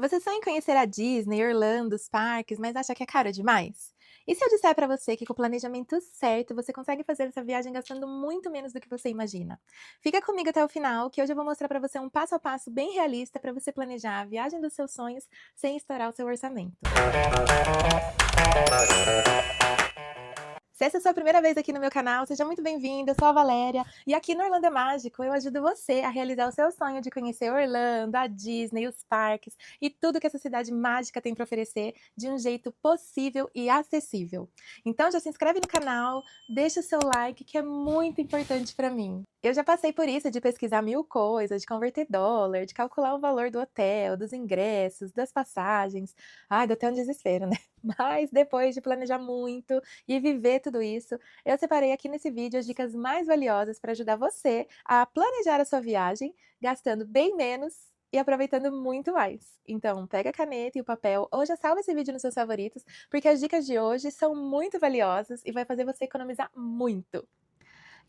Você sonha em conhecer a Disney, Orlando, os parques, mas acha que é caro demais? E se eu disser para você que com o planejamento certo você consegue fazer essa viagem gastando muito menos do que você imagina? Fica comigo até o final, que hoje eu vou mostrar para você um passo a passo bem realista para você planejar a viagem dos seus sonhos sem estourar o seu orçamento. Se essa é a sua primeira vez aqui no meu canal, seja muito bem-vinda, eu sou a Valéria, e aqui no Orlando é Mágico eu ajudo você a realizar o seu sonho de conhecer Orlando, a Disney, os parques e tudo que essa cidade mágica tem para oferecer de um jeito possível e acessível. Então já se inscreve no canal, deixa o seu like que é muito importante para mim. Eu já passei por isso de pesquisar mil coisas, de converter dólar, de calcular o valor do hotel, dos ingressos, das passagens. Ai, deu até um desespero, né? Mas depois de planejar muito e viver tudo isso, eu separei aqui nesse vídeo as dicas mais valiosas para ajudar você a planejar a sua viagem, gastando bem menos e aproveitando muito mais. Então, pega a caneta e o papel ou já salva esse vídeo nos seus favoritos, porque as dicas de hoje são muito valiosas e vai fazer você economizar muito.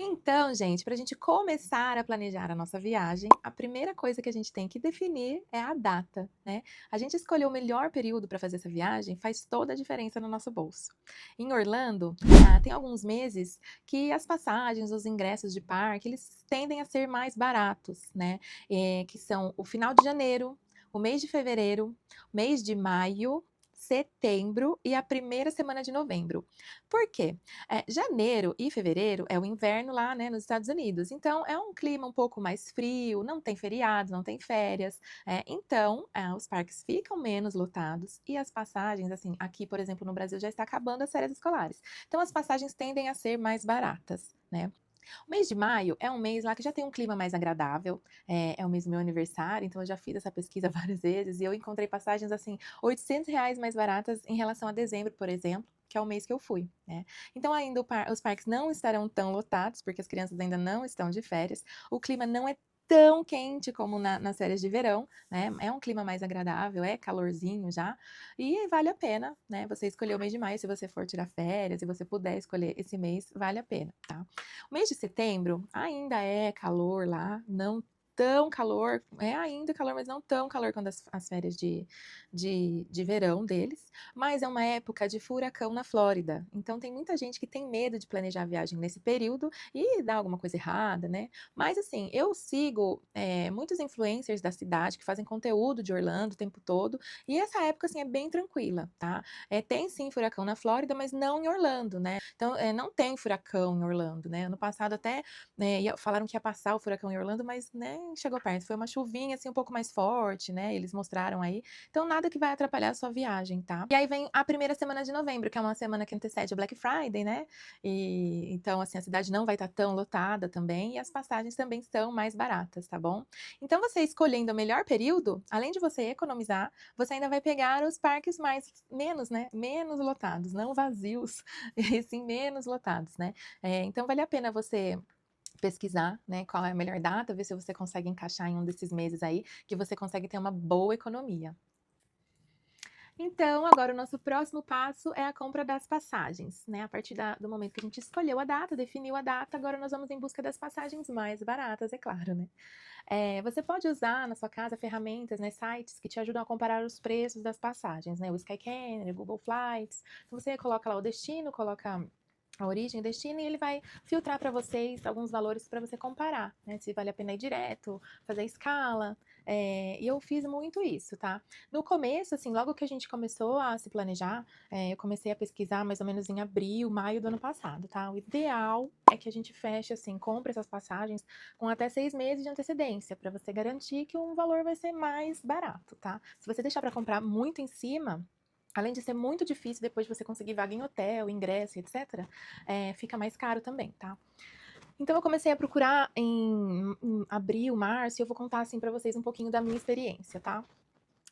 Então, gente, para a gente começar a planejar a nossa viagem, a primeira coisa que a gente tem que definir é a data, né? A gente escolher o melhor período para fazer essa viagem faz toda a diferença no nosso bolso. Em Orlando, tem alguns meses que as passagens, os ingressos de parque, eles tendem a ser mais baratos, né? Que são o final de janeiro, o mês de fevereiro, mês de maio, setembro e a primeira semana de novembro. Por quê? Janeiro e fevereiro é o inverno lá, né, nos Estados Unidos. Então, é um clima um pouco mais frio, não tem feriados, não tem férias. Então, os parques ficam menos lotados e as passagens, assim, aqui, por exemplo, no Brasil já está acabando as férias escolares. Então, as passagens tendem a ser mais baratas, né? O mês de maio é um mês lá que já tem um clima mais agradável, é o mês do meu aniversário, então eu já fiz essa pesquisa várias vezes e eu encontrei passagens assim, R$ 800 mais baratas em relação a dezembro, por exemplo, que é o mês que eu fui, né? Então ainda os parques não estarão tão lotados, porque as crianças ainda não estão de férias, o clima não é tão quente como nas férias de verão, né? É um clima mais agradável, é calorzinho já, e vale a pena, né? Você escolher o mês de maio, se você for tirar férias, se você puder escolher esse mês, vale a pena, tá? O mês de setembro ainda é calor lá, não tão calor, é ainda calor, mas não tão calor quanto as férias de verão deles, mas é uma época de furacão na Flórida, então tem muita gente que tem medo de planejar a viagem nesse período e dar alguma coisa errada, né? Mas assim, eu sigo muitos influencers da cidade que fazem conteúdo de Orlando o tempo todo, e essa época assim é bem tranquila, tá? Tem sim furacão na Flórida, mas não em Orlando, né? Então, não tem furacão em Orlando, né? Ano passado até falaram que ia passar o furacão em Orlando, mas nem chegou perto. Foi uma chuvinha assim um pouco mais forte, né? Eles mostraram aí. Então, nada que vai atrapalhar a sua viagem, tá? E aí vem a primeira semana de novembro, que é uma semana que antecede o Black Friday, né? E então, assim, a cidade não vai estar tão lotada também e as passagens também são mais baratas, tá bom? Então, você escolhendo o melhor período, além de você economizar, você ainda vai pegar os parques menos, né? Menos lotados, não vazios, e sim menos lotados, né? Então vale a pena você pesquisar, né, qual é a melhor data, ver se você consegue encaixar em um desses meses aí, que você consegue ter uma boa economia. Então, agora o nosso próximo passo é a compra das passagens, né? A partir do momento que a gente escolheu a data, definiu a data, agora nós vamos em busca das passagens mais baratas, é claro, né? Você pode usar na sua casa ferramentas, né, sites que te ajudam a comparar os preços das passagens, né? O Skyscanner, o Google Flights. Então, você coloca lá o destino, coloca a origem, o destino, e ele vai filtrar para vocês alguns valores para você comparar, né? Se vale a pena ir direto, fazer escala. E eu fiz muito isso, tá? No começo, assim, logo que a gente começou a se planejar, eu comecei a pesquisar mais ou menos em abril, maio do ano passado, tá? O ideal é que a gente feche, assim, compre essas passagens com até 6 meses de antecedência, para você garantir que um valor vai ser mais barato, tá? Se você deixar para comprar muito em cima, além de ser muito difícil depois de você conseguir vaga em hotel, ingresso, etc., fica mais caro também, tá? Então eu comecei a procurar em abril, março, e eu vou contar assim para vocês um pouquinho da minha experiência, tá?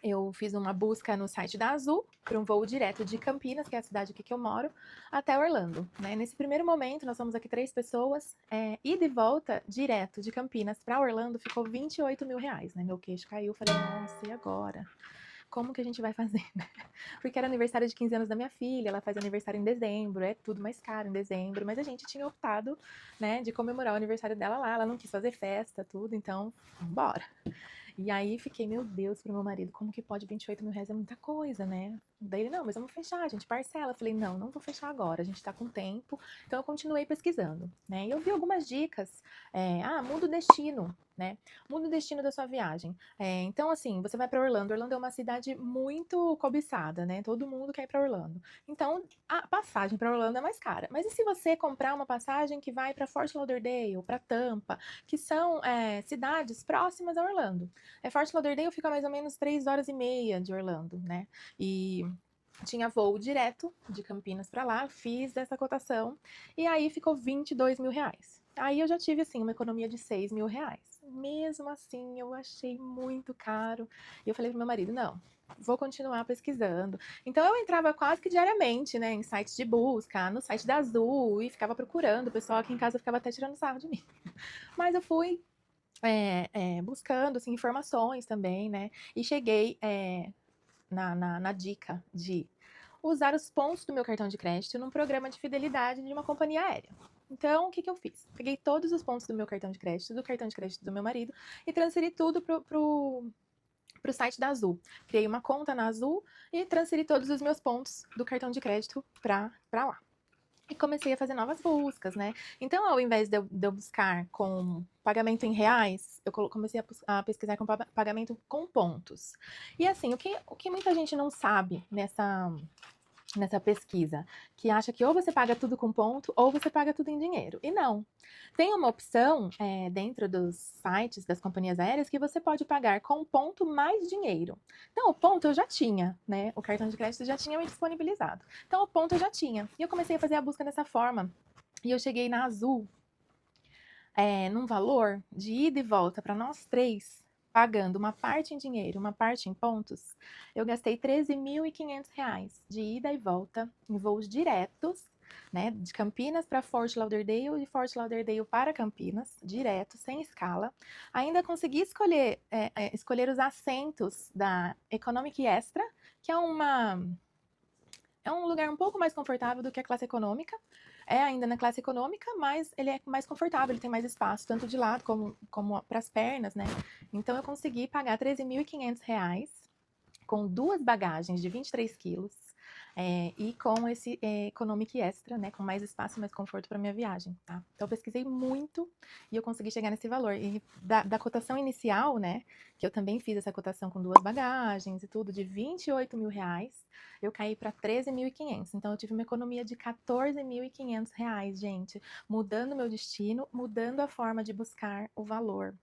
Eu fiz uma busca no site da Azul para um voo direto de Campinas, que é a cidade aqui que eu moro, até Orlando, né? Nesse primeiro momento, nós somos aqui 3 pessoas, ida e volta direto de Campinas para Orlando ficou R$ 28.000, né? Meu queixo caiu, falei, nossa, e agora? Como que a gente vai fazer, né? Porque era aniversário de 15 anos da minha filha, ela faz aniversário em dezembro, é tudo mais caro em dezembro, mas a gente tinha optado, né, de comemorar o aniversário dela lá, ela não quis fazer festa, tudo, então, bora. E aí fiquei, meu Deus, pro meu marido, como que pode 28 mil reais é muita coisa, né? Daí ele, não, mas vamos fechar, a gente parcela. Eu falei, não, não vou fechar agora, a gente tá com tempo. Então eu continuei pesquisando, né? E eu vi algumas dicas, muda o destino, né? Muda o destino da sua viagem. Então, assim, você vai para Orlando. Orlando é uma cidade muito cobiçada, né? Todo mundo quer ir para Orlando. Então, a passagem para Orlando é mais cara. Mas e se você comprar uma passagem que vai para Fort Lauderdale, para Tampa, que são cidades próximas a Orlando? Fort Lauderdale fica mais ou menos 3 horas e meia de Orlando, né? E tinha voo direto de Campinas para lá, fiz essa cotação e aí ficou 22 mil reais. Aí eu já tive, assim, uma economia de 6 mil reais. Mesmo assim, eu achei muito caro. E eu falei pro meu marido, não, vou continuar pesquisando. Então eu entrava quase que diariamente, né, em sites de busca, no site da Azul, e ficava procurando. O pessoal aqui em casa ficava até tirando sarro de mim. Mas eu fui buscando, assim, informações também, né, e cheguei na dica de usar os pontos do meu cartão de crédito num programa de fidelidade de uma companhia aérea. Então, o que eu fiz? Peguei todos os pontos do meu cartão de crédito, do cartão de crédito do meu marido, e transferi tudo pro site da Azul. Criei uma conta na Azul e transferi todos os meus pontos do cartão de crédito pra lá. E comecei a fazer novas buscas, né? Então, ao invés de eu buscar com pagamento em reais, eu comecei a pesquisar com pagamento com pontos. E assim, o que muita gente não sabe nessa pesquisa, que acha que ou você paga tudo com ponto ou você paga tudo em dinheiro. E não. Tem uma opção dentro dos sites das companhias aéreas que você pode pagar com ponto mais dinheiro. Então, o ponto eu já tinha, né? O cartão de crédito já tinha me disponibilizado. Então, o ponto eu já tinha. E eu comecei a fazer a busca dessa forma. E eu cheguei na Azul, num valor de ida e volta para nós três, pagando uma parte em dinheiro, uma parte em pontos, eu gastei R$ 13.500 de ida e volta em voos diretos, né, de Campinas para Fort Lauderdale e de Fort Lauderdale para Campinas, direto, sem escala. Ainda consegui escolher os assentos da Economic Extra, que é um lugar um pouco mais confortável do que a classe econômica. É ainda na classe econômica, mas ele é mais confortável, ele tem mais espaço, tanto de lado como para as pernas, né? Então eu consegui pagar R$ 13.500 com 2 bagagens de 23 quilos e com esse Economic Extra, né, com mais espaço e mais conforto para minha viagem, tá? Então eu pesquisei muito e eu consegui chegar nesse valor. E da cotação inicial, né, que eu também fiz essa cotação com 2 bagagens e tudo, de R$ 28 mil, eu caí para 13.500. Então eu tive uma economia de R$ 14.500, gente, mudando meu destino, mudando a forma de buscar o valor,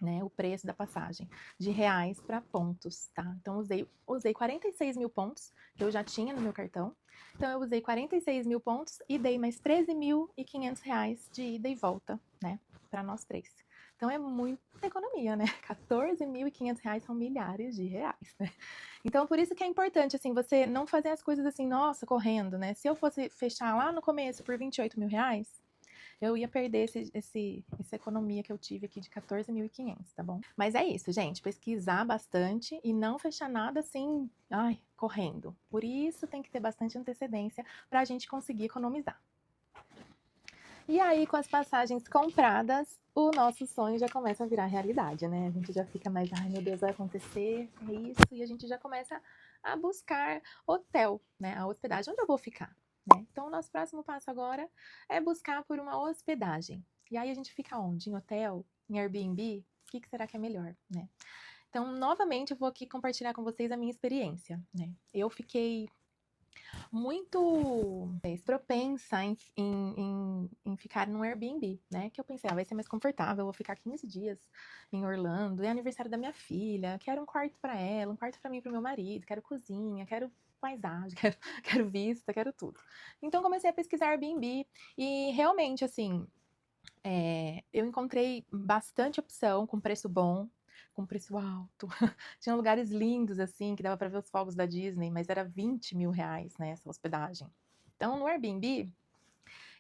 né, o preço da passagem, de reais para pontos, tá? Então, usei 46 mil pontos, que eu já tinha no meu cartão. Então, eu usei 46 mil pontos e dei mais R$ 13.500 de ida e volta, né, para nós três. Então, é muita economia, né? R$ 14.500 são milhares de reais, né? Então, por isso que é importante, assim, você não fazer as coisas assim, nossa, correndo, né? Se eu fosse fechar lá no começo por R$ 28 mil, eu ia perder essa economia que eu tive aqui de 14.500, tá bom? Mas é isso, gente, pesquisar bastante e não fechar nada assim, correndo. Por isso tem que ter bastante antecedência para a gente conseguir economizar. E aí, com as passagens compradas, o nosso sonho já começa a virar realidade, né? A gente já fica mais, ai meu Deus, vai acontecer, é isso, e a gente já começa a buscar hotel, né? A hospedagem, onde eu vou ficar? Né? Então, o nosso próximo passo agora é buscar por uma hospedagem. E aí a gente fica onde? Em hotel? Em Airbnb? O que será que é melhor, né? Então, novamente, eu vou aqui compartilhar com vocês a minha experiência, né? Eu fiquei muito propensa em ficar num Airbnb, né? Que eu pensei, vai ser mais confortável, eu vou ficar 15 dias em Orlando, é aniversário da minha filha, quero um quarto para ela, um quarto para mim e pro meu marido, quero cozinha, quero paisagem, quero vista, quero tudo. Então comecei a pesquisar Airbnb e realmente, assim, eu encontrei bastante opção com preço bom, com preço alto. Tinha lugares lindos, assim, que dava para ver os fogos da Disney, mas era R$ 20 mil, né, essa hospedagem. Então, no Airbnb,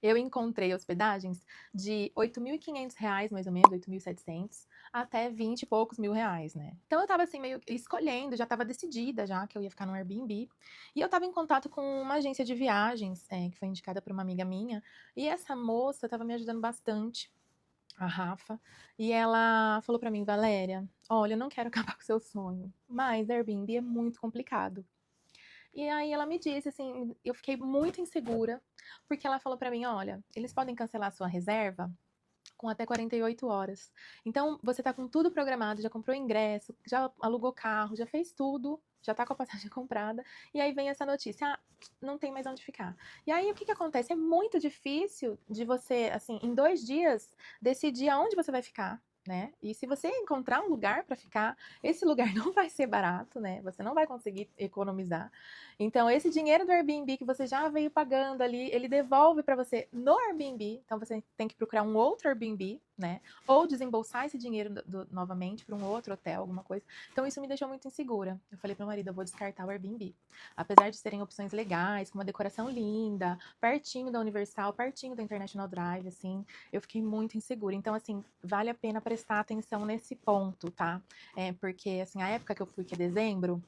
eu encontrei hospedagens de R$ 8.500, mais ou menos, 8.700, até 20 e poucos mil reais, né? Então eu tava assim, meio escolhendo, já tava decidida já que eu ia ficar no Airbnb. E eu tava em contato com uma agência de viagens, que foi indicada por uma amiga minha, e essa moça tava me ajudando bastante a Rafa, e ela falou pra mim: Valéria, olha, eu não quero acabar com o seu sonho, mas Airbnb é muito complicado. E aí ela me disse, assim, eu fiquei muito insegura, porque ela falou pra mim: olha, eles podem cancelar a sua reserva com até 48 horas. Então, você tá com tudo programado, já comprou ingresso, já alugou carro, já fez tudo, já tá com a passagem comprada, e aí vem essa notícia: ah, não tem mais onde ficar. E aí, o que que acontece? É muito difícil de você, assim, em 2 dias, decidir aonde você vai ficar. Né? E se você encontrar um lugar para ficar, esse lugar não vai ser barato, né? Você não vai conseguir economizar. Então, esse dinheiro do Airbnb que você já veio pagando ali, ele devolve para você no Airbnb. Então, você tem que procurar um outro Airbnb, né? Ou desembolsar esse dinheiro novamente para um outro hotel, alguma coisa. Então, isso me deixou muito insegura. Eu falei para o marido: eu vou descartar o Airbnb. Apesar de terem opções legais, com uma decoração linda, pertinho da Universal, pertinho da International Drive, assim, eu fiquei muito insegura. Então, assim, vale a pena prestar atenção nesse ponto, tá? Porque, assim, a época que eu fui, que é dezembro,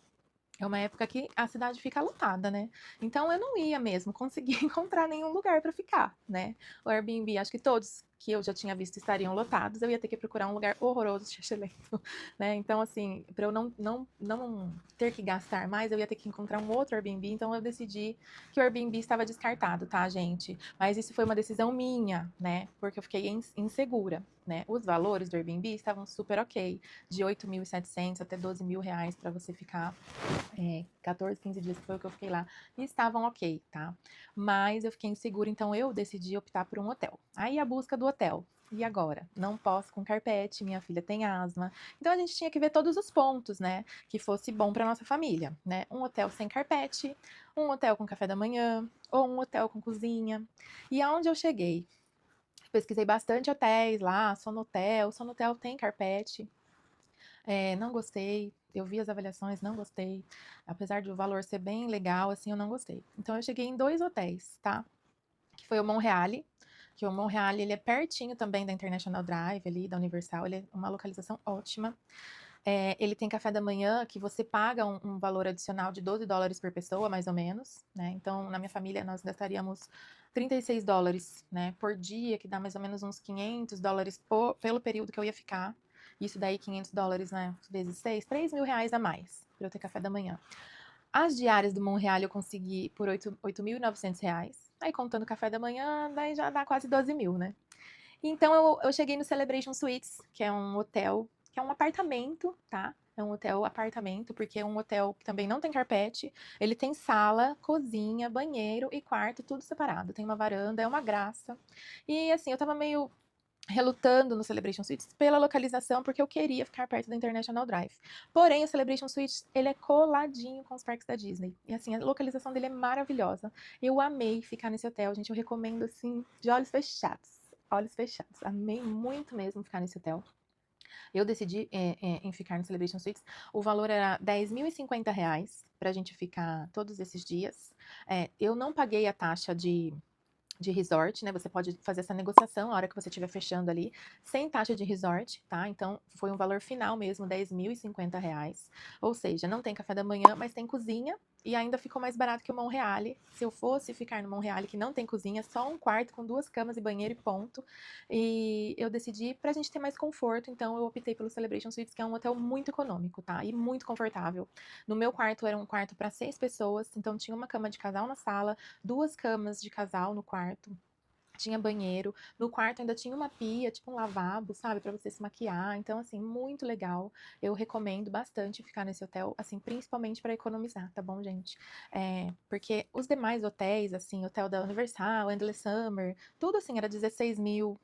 é uma época que a cidade fica lotada, né? Então eu não ia mesmo conseguir encontrar nenhum lugar para ficar, né? O Airbnb, acho que todos que eu já tinha visto estariam lotados, eu ia ter que procurar um lugar horroroso, xixelento, né? Então, assim, para eu não ter que gastar mais, eu ia ter que encontrar um outro Airbnb, então eu decidi que o Airbnb estava descartado, tá, gente? Mas isso foi uma decisão minha, né? Porque eu fiquei insegura, né? Os valores do Airbnb estavam super ok, de 8.700 até 12 mil reais para você ficar 14, 15 dias, que foi o que eu fiquei lá, e estavam ok, tá? Mas eu fiquei insegura, então eu decidi optar por um hotel. Aí a busca do hotel. E agora? Não posso com carpete, minha filha tem asma. Então a gente tinha que ver todos os pontos, né? Que fosse bom para nossa família, né? Um hotel sem carpete, um hotel com café da manhã, ou um hotel com cozinha. E aonde eu cheguei? Pesquisei bastante hotéis lá, Sonotel. Sonotel tem carpete. Não gostei. Eu vi as avaliações, não gostei. Apesar de o valor ser bem legal, assim, eu não gostei. Então eu cheguei em 2 hotéis, tá? Que foi o Monreale, que o Monreale, ele é pertinho também da International Drive, ali, da Universal. Ele é uma localização ótima. Ele tem café da manhã, que você paga um valor adicional de US$ 12 por pessoa, mais ou menos, né? Então, na minha família, nós gastaríamos US$ 36, né, por dia, que dá mais ou menos uns US$ 500 pelo período que eu ia ficar. Isso daí, US$ 500, né, vezes 6, R$ 3.000 a mais, para eu ter café da manhã. As diárias do Monreal eu consegui por R$ 8.900. Aí, contando café da manhã, daí já dá quase 12 mil, né? Então eu cheguei no Celebration Suites, que é um hotel, que é um apartamento, tá? É um hotel apartamento, porque é um hotel que também não tem carpete. Ele tem sala, cozinha, banheiro e quarto, tudo separado. Tem uma varanda, é uma graça. E assim, eu tava meio relutando no Celebration Suites pela localização, porque eu queria ficar perto da International Drive. Porém, o Celebration Suites, ele é coladinho com os parques da Disney. E assim, a localização dele é maravilhosa. Eu amei ficar nesse hotel, gente. Eu recomendo, assim, de olhos fechados. Olhos fechados. Amei muito mesmo ficar nesse hotel. Eu decidi em ficar no Celebration Suites. O valor era R$ 10.050 pra gente ficar todos esses dias. Eu não paguei a taxa de resort, né? Você pode fazer essa negociação na hora que você estiver fechando ali, sem taxa de resort, tá? Então, foi um valor final mesmo, R$ 10.050. Ou seja, não tem café da manhã, mas tem cozinha. E ainda ficou mais barato que o Monreale. Se eu fosse ficar no Monreale, que não tem cozinha, só um quarto com 2 camas e banheiro e ponto. E eu decidi pra gente ter mais conforto, então eu optei pelo Celebration Suites, que é um hotel muito econômico, tá? E muito confortável. No meu quarto era um quarto para 6 pessoas, então tinha uma cama de casal na sala, 2 camas de casal no quarto. Tinha banheiro, no quarto ainda tinha uma pia, tipo um lavabo, sabe, para você se maquiar. Então, assim, muito legal. Eu recomendo bastante ficar nesse hotel, assim, principalmente para economizar, tá bom, gente? Porque os demais hotéis, assim, hotel da Universal, Endless Summer, tudo assim, era 16 mil.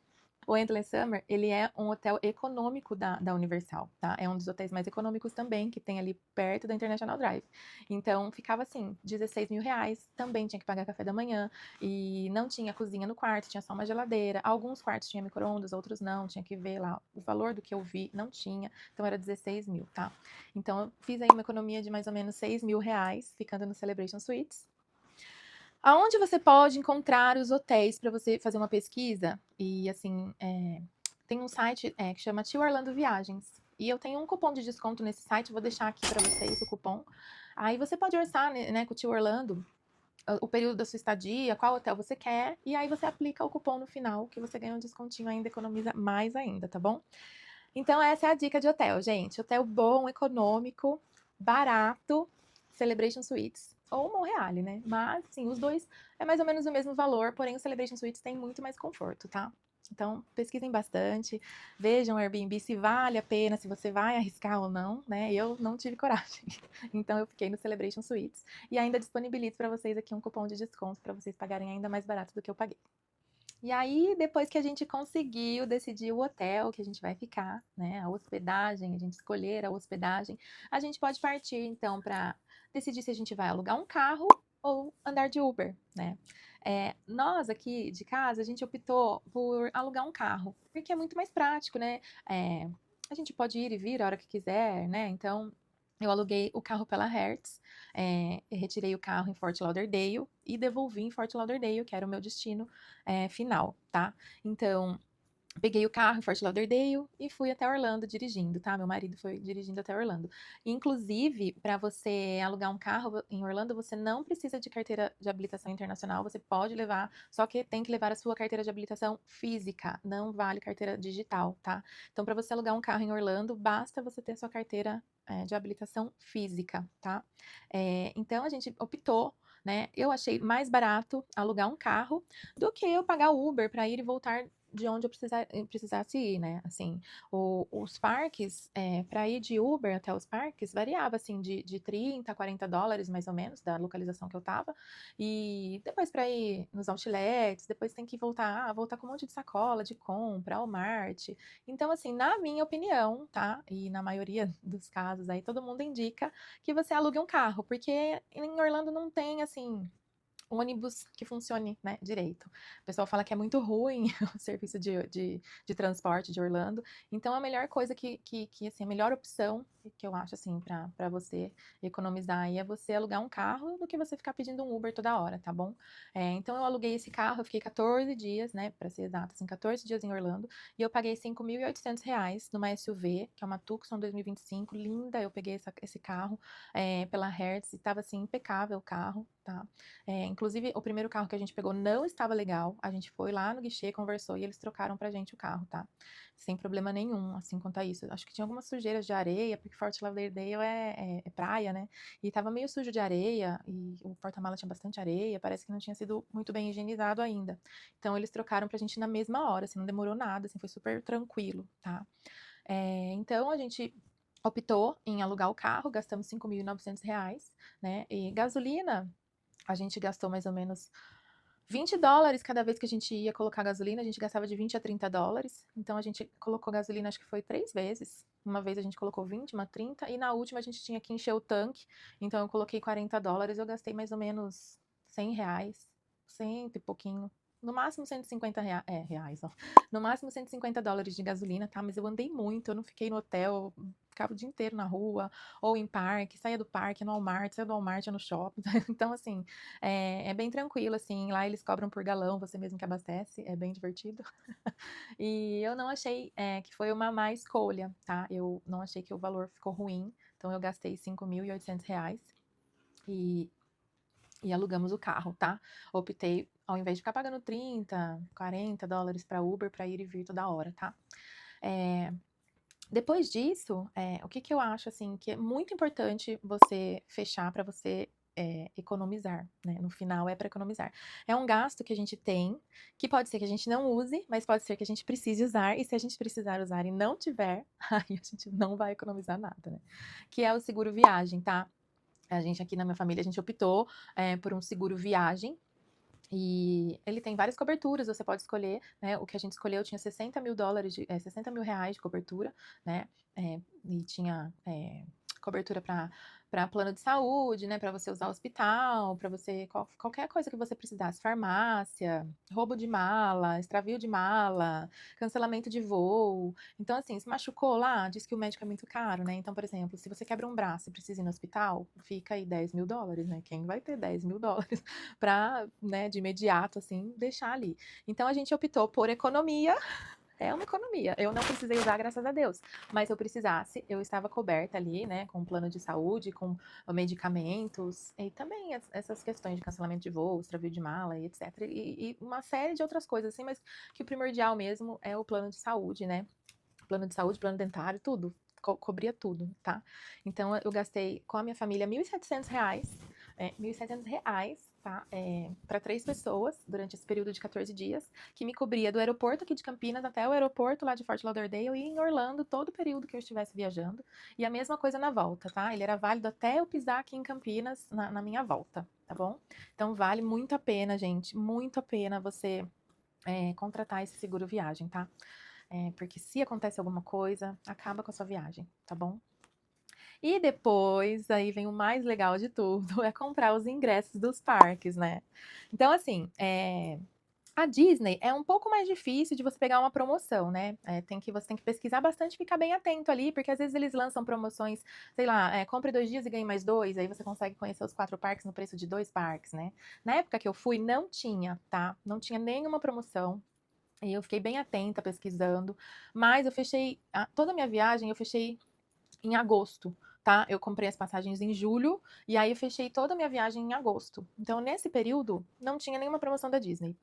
O Endless Summer, ele é um hotel econômico da Universal, tá? É um dos hotéis mais econômicos também, que tem ali perto da International Drive. Então, ficava assim, R$ 16.000, também tinha que pagar café da manhã, e não tinha cozinha no quarto, tinha só uma geladeira. Alguns quartos tinha micro-ondas, outros não, tinha que ver lá o valor do que eu vi, não tinha, então era 16 mil, tá? Então, eu fiz aí uma economia de mais ou menos R$ 6.000, ficando no Celebration Suites. Aonde você pode encontrar os hotéis para você fazer uma pesquisa? E assim, tem um site que chama Tio Orlando Viagens. E eu tenho um cupom de desconto nesse site, vou deixar aqui para vocês o cupom. Aí você pode orçar, né, com o Tio Orlando. o período da sua estadia, qual hotel você quer, e aí você aplica o cupom no final, que você ganha um descontinho ainda, economiza mais ainda, tá bom? Então essa é a dica de hotel, gente. Hotel bom, econômico, barato, Celebration Suites ou Monreale, né? Mas, sim, os dois é mais ou menos o mesmo valor, porém o Celebration Suites tem muito mais conforto, tá? Então, pesquisem bastante, vejam o Airbnb se vale a pena, se você vai arriscar ou não, né? Eu não tive coragem, então eu fiquei no Celebration Suites e ainda disponibilizo para vocês aqui um cupom de desconto para vocês pagarem ainda mais barato do que eu paguei. E aí, depois que a gente conseguiu decidir o hotel que a gente vai ficar, né, a hospedagem, a gente escolher a hospedagem, a gente pode partir então para decidir se a gente vai alugar um carro ou andar de Uber, né? Nós aqui de casa, a gente optou por alugar um carro, porque é muito mais prático, né? É, a gente pode ir e vir a hora que quiser, né? Então, eu aluguei o carro pela Hertz, eu retirei o carro em Fort Lauderdale e devolvi em Fort Lauderdale, que era o meu destino final, tá? Então, peguei o carro em Fort Lauderdale e fui até Orlando dirigindo, tá? Meu marido foi dirigindo até Orlando. Inclusive, para você alugar um carro em Orlando, você não precisa de carteira de habilitação internacional, você pode levar, só que tem que levar a sua carteira de habilitação física, não vale carteira digital, tá? Então, para você alugar um carro em Orlando, basta você ter a sua carteira de habilitação física, tá? Então, a gente optou, né? Eu achei mais barato alugar um carro do que eu pagar Uber para ir e voltar de onde eu precisasse ir, né? Assim, os parques, para ir de Uber até os parques, variava, assim, de 30 a 40 dólares, mais ou menos, da localização que eu tava. E depois para ir nos outlets, depois tem que voltar com um monte de sacola, de compra, ao Walmart. Então, assim, na minha opinião, tá? E na maioria dos casos aí, todo mundo indica que você alugue um carro, porque em Orlando não tem, assim, um ônibus que funcione, né, direito. O pessoal fala que é muito ruim o serviço de transporte de Orlando. Então, a melhor coisa assim, a melhor opção que eu acho, assim, para você economizar aí é você alugar um carro do que você ficar pedindo um Uber toda hora, tá bom? Então, eu aluguei esse carro, eu fiquei 14 dias, né, para ser exato, assim, 14 dias em Orlando, e eu paguei R$ 5.800 numa SUV, que é uma Tucson 2025, linda, eu peguei esse carro pela Hertz, e tava, assim, impecável o carro, tá? Inclusive, o primeiro carro que a gente pegou não estava legal. A gente foi lá no guichê, conversou e eles trocaram pra gente o carro, tá? Sem problema nenhum, assim, quanto a isso. Acho que tinha algumas sujeiras de areia, porque Fort Lauderdale é praia, né? E tava meio sujo de areia, e o porta-mala tinha bastante areia, parece que não tinha sido muito bem higienizado ainda. Então, eles trocaram pra gente na mesma hora, assim, não demorou nada, assim, foi super tranquilo, tá? Então, a gente optou em alugar o carro, gastamos R$ 5.900, né? E gasolina, a gente gastou mais ou menos US$ 20 cada vez que a gente ia colocar gasolina, a gente gastava de 20 a 30 dólares. Então a gente colocou gasolina, acho que foi 3 vezes. Uma vez a gente colocou 20, uma 30, e na última a gente tinha que encher o tanque. Então eu coloquei US$ 40, eu gastei mais ou menos R$ 100, cento e pouquinho. No máximo R$ 150, reais, ó. No máximo US$ 150 de gasolina, tá? Mas eu andei muito, eu não fiquei no hotel, eu ficava o dia inteiro na rua, ou em parque, saía do parque, no Walmart, saía do Walmart, ia no shopping. Então, assim, é bem tranquilo, assim, lá eles cobram por galão, você mesmo que abastece, é bem divertido. E eu não achei que foi uma má escolha, tá? Eu não achei que o valor ficou ruim, então eu gastei R$ 5.800 e, e alugamos o carro, tá? Optei, ao invés de ficar pagando 30, 40 dólares para Uber, para ir e vir toda hora, tá? Depois disso, o que que eu acho, assim, que é muito importante você fechar para você economizar, né? No final é para economizar. É um gasto que a gente tem, que pode ser que a gente não use, mas pode ser que a gente precise usar, e se a gente precisar usar e não tiver, aí a gente não vai economizar nada, né? Que é o seguro viagem, tá? A gente aqui na minha família, a gente optou por um seguro viagem, e ele tem várias coberturas, você pode escolher, né? O que a gente escolheu tinha US$ 60.000, R$ 60.000 de cobertura, né? E tinha cobertura para plano de saúde, né? Para você usar hospital, para você qualquer coisa que você precisasse, farmácia, roubo de mala, extravio de mala, cancelamento de voo. Então, assim, se machucou lá, diz que o médico é muito caro, né? Então, por exemplo, se você quebra um braço e precisa ir no hospital, fica aí US$ 10.000, né? Quem vai ter US$ 10.000 para, né, de imediato, assim, deixar ali? Então, a gente optou por economia é uma economia. Eu não precisei usar, graças a Deus. Mas se eu precisasse, eu estava coberta ali, né, com um plano de saúde, com medicamentos, e também essas questões de cancelamento de voo, extravio de mala e etc. E uma série de outras coisas, assim, mas que o primordial mesmo é o plano de saúde, né? Plano de saúde, plano dentário, tudo. Cobria tudo, tá? Então, eu gastei com a minha família R$ 1.700, R$ 1.700, tá? Para 3 pessoas, durante esse período de 14 dias, que me cobria do aeroporto aqui de Campinas até o aeroporto lá de Fort Lauderdale e em Orlando, todo o período que eu estivesse viajando. E a mesma coisa na volta, tá? Ele era válido até eu pisar aqui em Campinas, na minha volta, tá bom? Então, vale muito a pena, gente, muito a pena você contratar esse seguro viagem, tá? Porque se acontece alguma coisa, acaba com a sua viagem, tá bom? E depois, aí vem o mais legal de tudo, é comprar os ingressos dos parques, né? Então, assim, a Disney é um pouco mais difícil de você pegar uma promoção, né? Você tem que pesquisar bastante e ficar bem atento ali, porque às vezes eles lançam promoções, sei lá, compre 2 dias e ganhe mais 2, aí você consegue conhecer os 4 parques no preço de 2 parques, né? Na época que eu fui, não tinha, tá? Não tinha nenhuma promoção. E eu fiquei bem atenta, pesquisando, mas eu fechei, toda a minha viagem eu fechei em agosto, tá? Eu comprei as passagens em julho, e aí eu fechei toda a minha viagem em agosto. Então, nesse período, não tinha nenhuma promoção da Disney.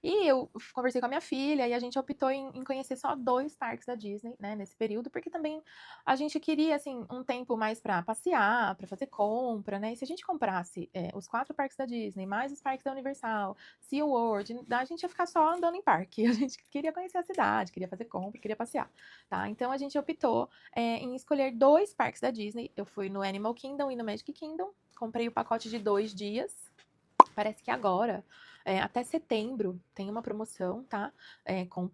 E eu conversei com a minha filha e a gente optou em conhecer só 2 parques da Disney, né, nesse período, porque também a gente queria, assim, um tempo mais pra passear, pra fazer compra, né? E se a gente comprasse os 4 parques da Disney, mais os parques da Universal, SeaWorld, a gente ia ficar só andando em parque. A gente queria conhecer a cidade, queria fazer compra, queria passear, tá? Então a gente optou em escolher 2 parques da Disney. Eu fui no Animal Kingdom e no Magic Kingdom, comprei o pacote de 2 dias. Parece que agora, até setembro, tem uma promoção, tá?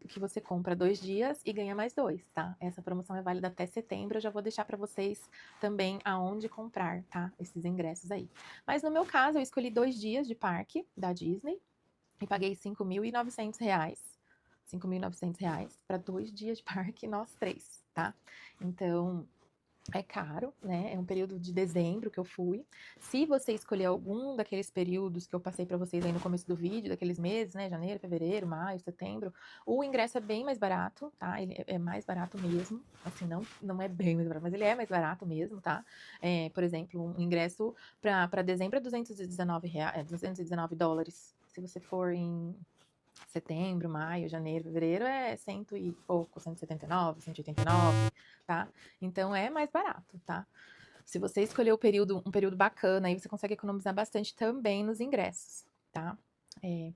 Que você compra 2 dias e ganha mais 2, tá? Essa promoção é válida até setembro. Eu já vou deixar para vocês também aonde comprar, tá? Esses ingressos aí. Mas no meu caso, eu escolhi 2 dias de parque da Disney e paguei R$ 5.900. R$ 5.900 para 2 dias de parque, nós 3, tá? Então, é caro, né? É um período de dezembro que eu fui. Se você escolher algum daqueles períodos que eu passei para vocês aí no começo do vídeo, daqueles meses, né? Janeiro, fevereiro, maio, setembro, o ingresso é bem mais barato, tá? Ele é mais barato mesmo. Assim, não é bem mais barato, mas ele é mais barato mesmo, tá? Por exemplo, um ingresso para dezembro é R$ 219, $219. Se você for em setembro, maio, janeiro, fevereiro é cento e pouco, 179, 189, tá? Então é mais barato, tá? Se você escolher um período bacana, aí você consegue economizar bastante também nos ingressos, tá?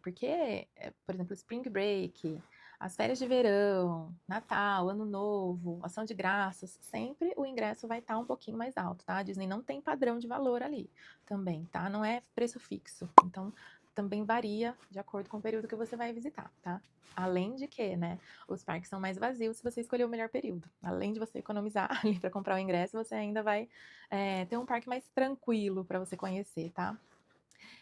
Porque, por exemplo, Spring Break, as férias de verão, Natal, Ano Novo, Ação de Graças, sempre o ingresso vai estar um pouquinho mais alto, tá? A Disney não tem padrão de valor ali também, tá? Não é preço fixo. Então, também varia de acordo com o período que você vai visitar, tá? Além de que, né, os parques são mais vazios se você escolher o melhor período. Além de você economizar ali para comprar o ingresso, você ainda vai ter um parque mais tranquilo para você conhecer, tá?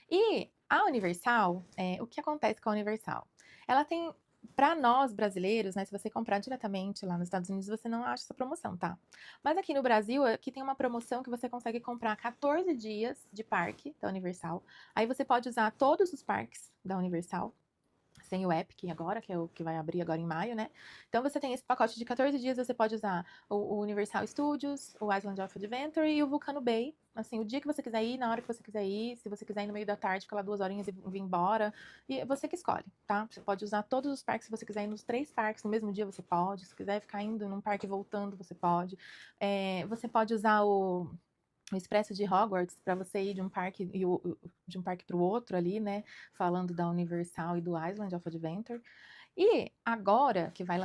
E a Universal, o que acontece com a Universal? Ela tem, para nós brasileiros, né, se você comprar diretamente lá nos Estados Unidos, você não acha essa promoção, tá? Mas aqui no Brasil, aqui tem uma promoção que você consegue comprar 14 dias de parque da Universal. Aí você pode usar todos os parques da Universal, sem o Epic agora, que é o que vai abrir agora em maio, né? Então você tem esse pacote de 14 dias, você pode usar o Universal Studios, o Island of Adventure e o Vulcano Bay. Assim, o dia que você quiser ir, na hora que você quiser ir, se você quiser ir no meio da tarde, ficar lá 2 horinhas e vir embora, e você que escolhe, tá? Você pode usar todos os parques, se você quiser ir nos 3 parques no mesmo dia, você pode. Se quiser ficar indo num parque e voltando, você pode. Você pode usar o Expresso de Hogwarts para você ir de um parque para o outro ali, né? Falando da Universal e do Island of Adventure. E agora que vai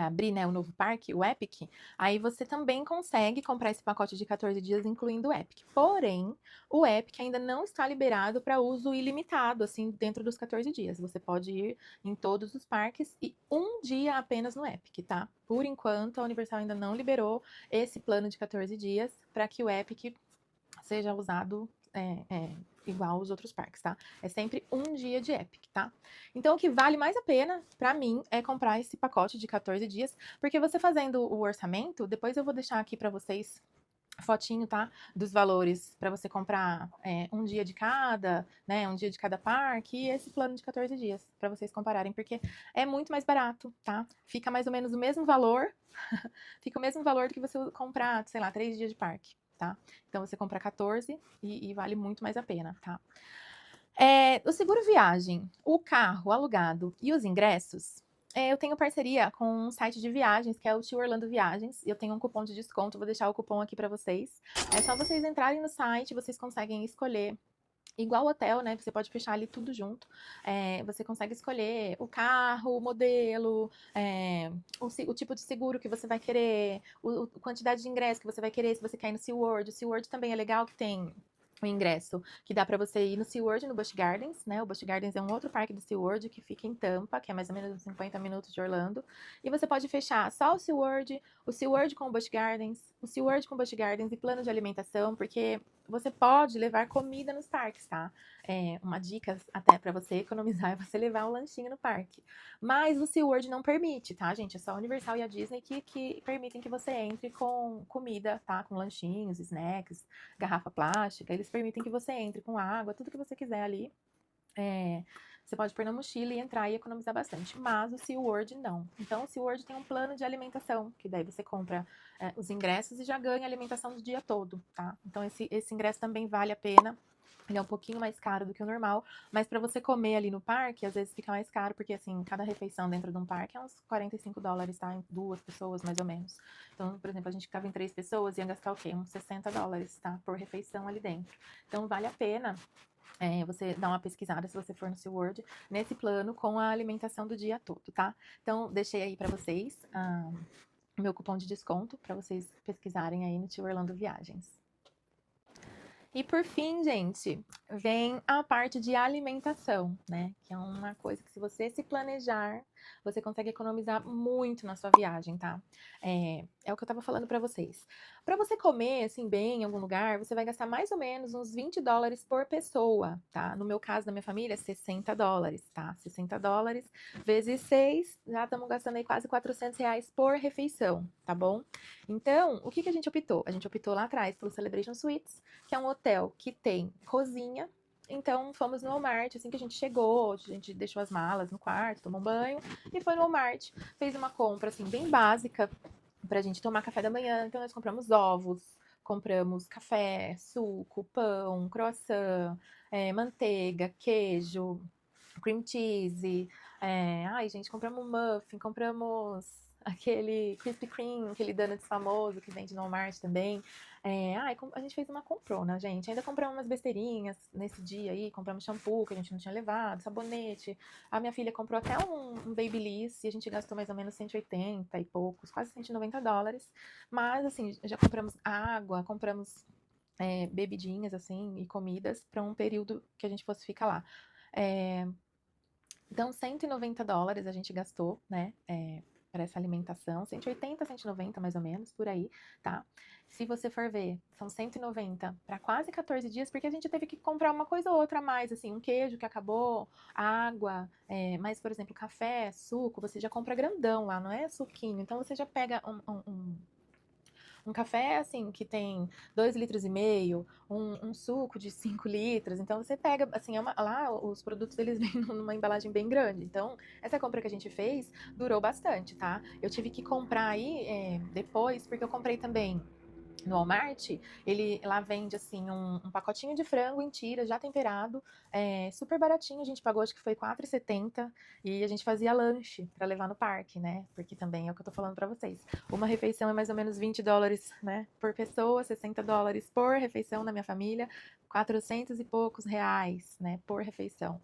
abrir, né, o novo parque, o Epic, aí você também consegue comprar esse pacote de 14 dias, incluindo o Epic. Porém, o Epic ainda não está liberado para uso ilimitado, assim, dentro dos 14 dias. Você pode ir em todos os parques e um dia apenas no Epic, tá? Por enquanto, a Universal ainda não liberou esse plano de 14 dias para que o Epic seja usado igual aos outros parques, tá? É sempre um dia de Epic, tá? Então, o que vale mais a pena, pra mim, é comprar esse pacote de 14 dias, porque você fazendo o orçamento, depois eu vou deixar aqui pra vocês fotinho, tá? Dos valores para você comprar um dia de cada, né? Um dia de cada parque e esse plano de 14 dias para vocês compararem, porque é muito mais barato, tá? Fica mais ou menos o mesmo valor, fica o mesmo valor do que você comprar, sei lá, 3 dias de parque, tá? Então você compra 14 e vale muito mais a pena, tá? O seguro viagem, o carro alugado e os ingressos. Eu tenho parceria com um site de viagens, que é o Tio Orlando Viagens. Eu tenho um cupom de desconto, vou deixar o cupom aqui para vocês. É só vocês entrarem no site, vocês conseguem escolher. Igual hotel, né? Você pode fechar ali tudo junto. Você consegue escolher o carro, o modelo, o tipo de seguro que você vai querer, a quantidade de ingresso que você vai querer, se você quer ir no SeaWorld. O SeaWorld também é legal que tem o ingresso que dá para você ir no SeaWorld, no Busch Gardens, né? O Busch Gardens é um outro parque do SeaWorld que fica em Tampa, que é mais ou menos uns 50 minutos de Orlando. E você pode fechar só o SeaWorld com o Busch Gardens, o SeaWorld com o Busch Gardens e plano de alimentação, porque você pode levar comida nos parques, tá? Uma dica até para você economizar é você levar um lanchinho no parque. Mas o SeaWorld não permite, tá, gente? É só a Universal e a Disney que permitem que você entre com comida, tá? Com lanchinhos, snacks, garrafa plástica. Eles permitem que você entre com água, tudo que você quiser ali. Você pode pôr na mochila e entrar e economizar bastante. Mas o SeaWorld não. Então, o SeaWorld tem um plano de alimentação, que daí você compra os ingressos e já ganha alimentação do dia todo, tá? Então, esse ingresso também vale a pena. Ele é um pouquinho mais caro do que o normal, mas para você comer ali no parque, às vezes fica mais caro, porque assim, cada refeição dentro de um parque é uns $45, tá? Em 2 pessoas, mais ou menos. Então, por exemplo, a gente ficava em 3 pessoas, ia gastar o quê? Uns $60, tá? Por refeição ali dentro. Então, vale a pena você dá uma pesquisada, se você for no SeaWorld, nesse plano com a alimentação do dia todo, tá? Então, deixei aí para vocês o meu cupom de desconto, para vocês pesquisarem aí no Tio Orlando Viagens. E por fim, gente, vem a parte de alimentação, né? Que é uma coisa que, se você se planejar, você consegue economizar muito na sua viagem, tá? É o que eu tava falando pra vocês. Pra você comer, assim, bem em algum lugar, você vai gastar mais ou menos uns $20 por pessoa, tá? No meu caso, da minha família, $60, tá? $60 vezes 6, já estamos gastando aí quase R$ 400 por refeição, tá bom? Então, o que a gente optou? A gente optou lá atrás pelo Celebration Suites, que é um hotel que tem cozinha. Então, fomos no Walmart, assim que a gente chegou, a gente deixou as malas no quarto, tomou um banho e foi no Walmart. Fez uma compra, assim, bem básica pra gente tomar café da manhã. Então, nós compramos ovos, compramos café, suco, pão, croissant, manteiga, queijo, cream cheese. Ai, gente, compramos muffin, compramos aquele Krispy Kreme, aquele donuts famoso que vende no Walmart também. A gente fez uma comprona, gente. Ainda compramos umas besteirinhas nesse dia aí. Compramos shampoo que a gente não tinha levado, sabonete. A minha filha comprou até um Babyliss e a gente gastou mais ou menos 180 e poucos, quase $190. Mas, assim, já compramos água, compramos bebidinhas, assim, e comidas para um período que a gente fosse ficar lá. Então, $190 a gente gastou, né? Para essa alimentação, 180, 190 mais ou menos, por aí, tá? Se você for ver, são 190 para quase 14 dias, porque a gente teve que comprar uma coisa ou outra a mais, assim, um queijo que acabou, água, mas, por exemplo, café, suco, você já compra grandão lá, não é suquinho. Então, você já pega um café, assim, que tem 2,5 litros, um suco de 5 litros. Então, você pega, assim, lá os produtos deles vêm numa embalagem bem grande. Então, essa compra que a gente fez durou bastante, tá? Eu tive que comprar aí depois, porque eu comprei também no Walmart. Ele lá vende assim um pacotinho de frango em tiras, já temperado, super baratinho. A gente pagou, acho que foi R$ 4,70, e a gente fazia lanche para levar no parque, né? Porque também é o que eu tô falando para vocês. Uma refeição é mais ou menos $20, né, por pessoa, $60 por refeição na minha família, 400 e poucos reais, né, por refeição.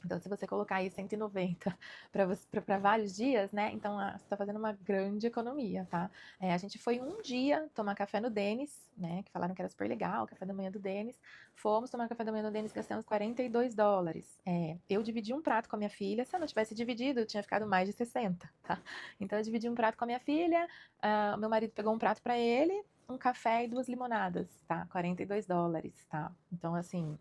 Então, se você colocar aí 190 para vários dias, né? Então, você está fazendo uma grande economia, tá? A gente foi um dia tomar café no Dennis, né? Que falaram que era super legal, o café da manhã do Dennis. Fomos tomar café da manhã no Dennis, gastamos $42. Eu dividi um prato com a minha filha. Se eu não tivesse dividido, eu tinha ficado mais de 60, tá? Então, eu dividi um prato com a minha filha. Meu marido pegou um prato para ele, um café e 2 limonadas, tá? $42, tá? Então, assim,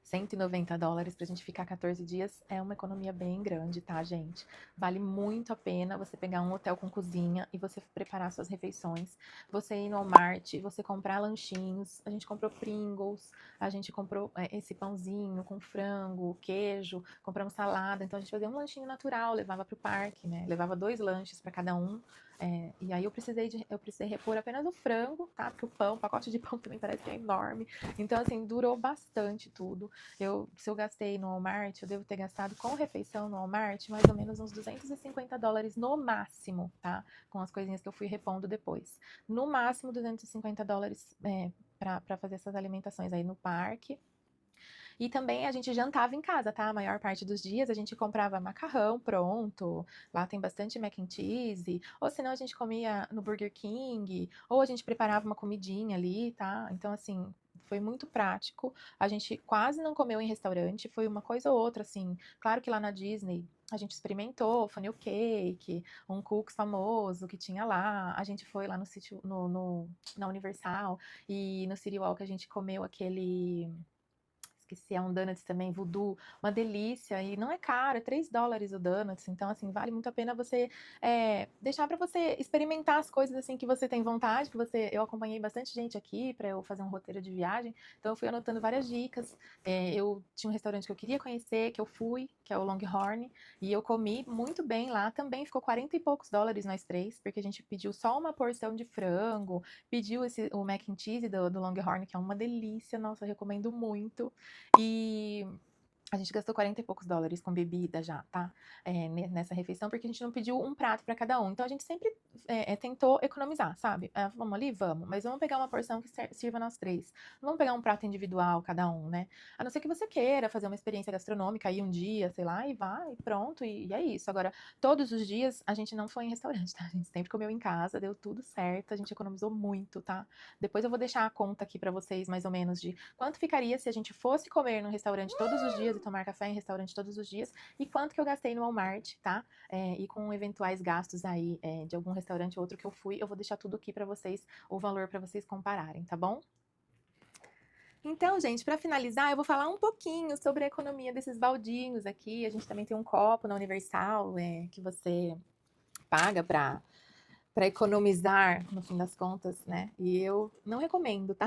US$ 190 pra gente ficar 14 dias é uma economia bem grande, tá, gente? Vale muito a pena você pegar um hotel com cozinha e você preparar suas refeições. Você ir no Walmart, você comprar lanchinhos. A gente comprou Pringles, a gente comprou esse pãozinho com frango, queijo, compramos salada. Então a gente fazia um lanchinho natural, levava pro parque, né? Levava 2 lanches para cada um. E aí eu precisei repor apenas o frango, tá? Porque o pacote de pão também parece que é enorme. Então, assim, durou bastante tudo. Se eu gastei no Walmart, eu devo ter gastado com refeição no Walmart mais ou menos uns US$ 250 no máximo, tá? Com as coisinhas que eu fui repondo depois. No máximo US$ 250 para fazer essas alimentações aí no parque. E também a gente jantava em casa, tá? A maior parte dos dias a gente comprava macarrão pronto, lá tem bastante mac and cheese, ou senão a gente comia no Burger King, ou a gente preparava uma comidinha ali, tá? Então, assim, foi muito prático. A gente quase não comeu em restaurante, foi uma coisa ou outra, assim. Claro que lá na Disney a gente experimentou funnel cake, um cookies famoso que tinha lá. A gente foi lá no sítio, na Universal e no City Walk a gente comeu aquele. Esqueci, é um donuts também, Voodoo, uma delícia, e não é caro, é US$ 3 o donuts, então, assim, vale muito a pena você deixar para você experimentar as coisas, assim, que você tem vontade, eu acompanhei bastante gente aqui para eu fazer um roteiro de viagem, então eu fui anotando várias dicas, eu tinha um restaurante que eu queria conhecer, que eu fui, que é o Longhorn, e eu comi muito bem lá, também ficou 40 e poucos dólares nós três, porque a gente pediu só uma porção de frango, pediu o mac and cheese do Longhorn, que é uma delícia, nossa, eu recomendo muito, e a gente gastou 40 e poucos dólares com bebida já, tá? Nessa refeição, porque a gente não pediu um prato para cada um. Então a gente sempre tentou economizar, sabe? Vamos ali? Vamos. Mas vamos pegar uma porção que sirva nós três. Não vamos pegar um prato individual, cada um, né? A não ser que você queira fazer uma experiência gastronômica aí um dia, sei lá, e vai, pronto, e é isso. Agora, todos os dias a gente não foi em restaurante, tá? A gente sempre comeu em casa, deu tudo certo, a gente economizou muito, tá? Depois eu vou deixar a conta aqui para vocês, mais ou menos, de quanto ficaria se a gente fosse comer num restaurante todos os dias e tomar café em restaurante todos os dias, e quanto que eu gastei no Walmart, tá? E com eventuais gastos aí de algum restaurante ou outro que eu fui, eu vou deixar tudo aqui para vocês, o valor para vocês compararem, tá bom? Então, gente, para finalizar, eu vou falar um pouquinho sobre a economia desses baldinhos aqui. A gente também tem um copo na Universal que você paga para economizar, no fim das contas, né? E eu não recomendo, tá?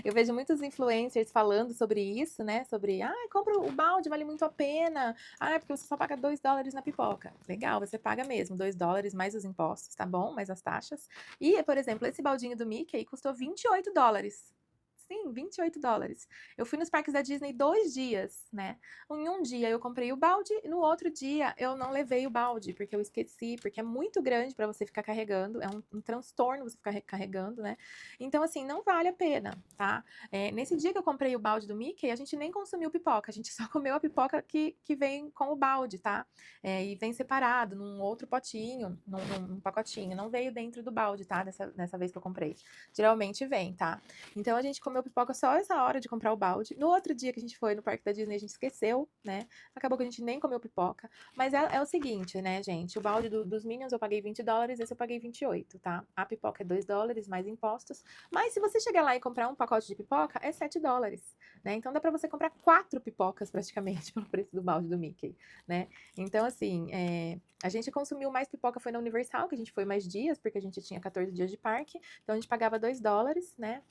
Eu vejo muitos influencers falando sobre isso, né? Sobre, compra o balde, vale muito a pena. Porque você só paga US$ 2 na pipoca. Legal, você paga mesmo, US$ 2 mais os impostos, tá bom? Mais as taxas. E, por exemplo, esse baldinho do Mickey custou US$ 28. Sim, US$ 28. Eu fui nos parques da Disney 2 dias, né? Em um dia eu comprei o balde, e no outro dia eu não levei o balde, porque eu esqueci, porque é muito grande para você ficar carregando, é um transtorno você ficar carregando, né? Então, assim, não vale a pena, tá? Nesse dia que eu comprei o balde do Mickey, a gente nem consumiu pipoca, a gente só comeu a pipoca que vem com o balde, tá? E vem separado num outro potinho, num pacotinho, não veio dentro do balde, tá? Dessa vez que eu comprei. Geralmente vem, tá? Então a gente comeu pipoca só essa hora de comprar o balde. No outro dia que a gente foi no parque da Disney, a gente esqueceu, né? Acabou que a gente nem comeu pipoca. Mas é o seguinte, né, gente? O balde dos Minions eu paguei US$ 20, esse eu paguei 28, tá? A pipoca é US$ 2 mais impostos. Mas se você chegar lá e comprar um pacote de pipoca, é US$ 7, né? Então dá pra você comprar 4 pipocas praticamente pelo preço do balde do Mickey, né? Então, assim, a gente consumiu mais pipoca foi na Universal, que a gente foi mais dias, porque a gente tinha 14 dias de parque. Então a gente pagava US$ 2, né?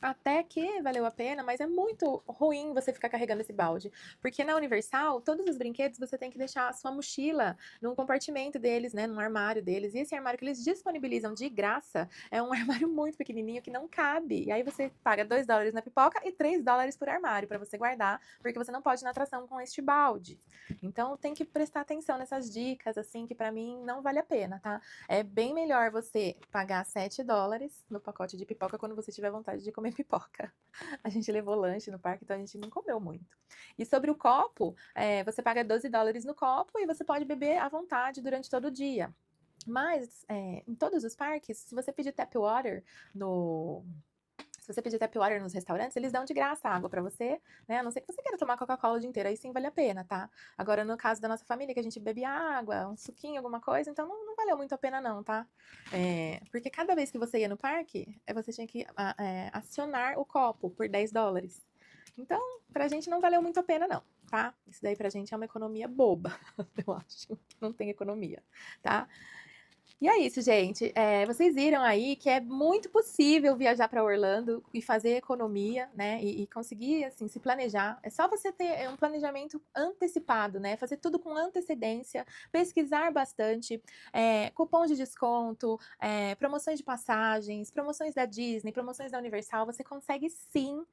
Até que valeu a pena, mas é muito ruim você ficar carregando esse balde. Porque na Universal, todos os brinquedos você tem que deixar a sua mochila num compartimento deles, né? Num armário deles. E esse armário que eles disponibilizam de graça é um armário muito pequenininho que não cabe. E aí você paga US$ 2 na pipoca e US$ 3 por armário para você guardar, porque você não pode ir na atração com este balde. Então tem que prestar atenção nessas dicas, assim, que para mim não vale a pena, tá? É bem melhor você pagar US$ 7 no pacote de pipoca quando você tiver vontade de comer pipoca. A gente levou lanche no parque, então a gente não comeu muito. E sobre o copo, você paga US$ 12 no copo e você pode beber à vontade durante todo o dia. Mas, em todos os parques, se você pedir tap water no... Se você pedir tap water nos restaurantes, eles dão de graça água pra você, né? A não ser que você queira tomar Coca-Cola o dia inteiro, aí sim vale a pena, tá? Agora, no caso da nossa família, que a gente bebe água, um suquinho, alguma coisa, então não valeu muito a pena não, tá? Porque cada vez que você ia no parque, você tinha que acionar o copo por US$ 10. Então, pra gente não valeu muito a pena não, tá? Isso daí pra gente é uma economia boba, eu acho. Não tem economia, tá? E é isso, gente. Vocês viram aí que é muito possível viajar para Orlando e fazer economia, né? E conseguir, assim, se planejar. É só você ter um planejamento antecipado, né? Fazer tudo com antecedência, pesquisar bastante, cupom de desconto, promoções de passagens, promoções da Disney, promoções da Universal. Você consegue sim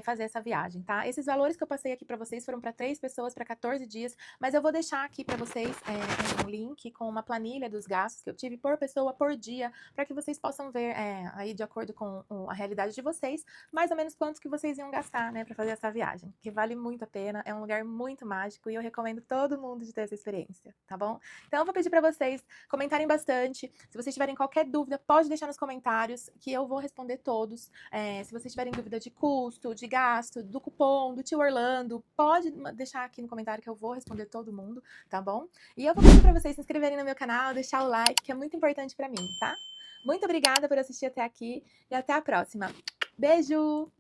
fazer essa viagem, tá? Esses valores que eu passei aqui para vocês foram para 3 pessoas, para 14 dias, mas eu vou deixar aqui para vocês um link com uma planilha dos gastos que eu tive por pessoa por dia, para que vocês possam ver aí de acordo com a realidade de vocês, mais ou menos quanto que vocês iam gastar, né, para fazer essa viagem, que vale muito a pena, é um lugar muito mágico e eu recomendo todo mundo de ter essa experiência, tá bom? Então eu vou pedir para vocês comentarem bastante, se vocês tiverem qualquer dúvida, pode deixar nos comentários, que eu vou responder todos. Se vocês tiverem dúvida de custo, de gasto, do cupom, do Tio Orlando, pode deixar aqui no comentário que eu vou responder todo mundo, tá bom? E eu vou pedir para vocês se inscreverem no meu canal, deixar o like, que é muito importante para mim, tá? Muito obrigada por assistir até aqui e até a próxima. Beijo!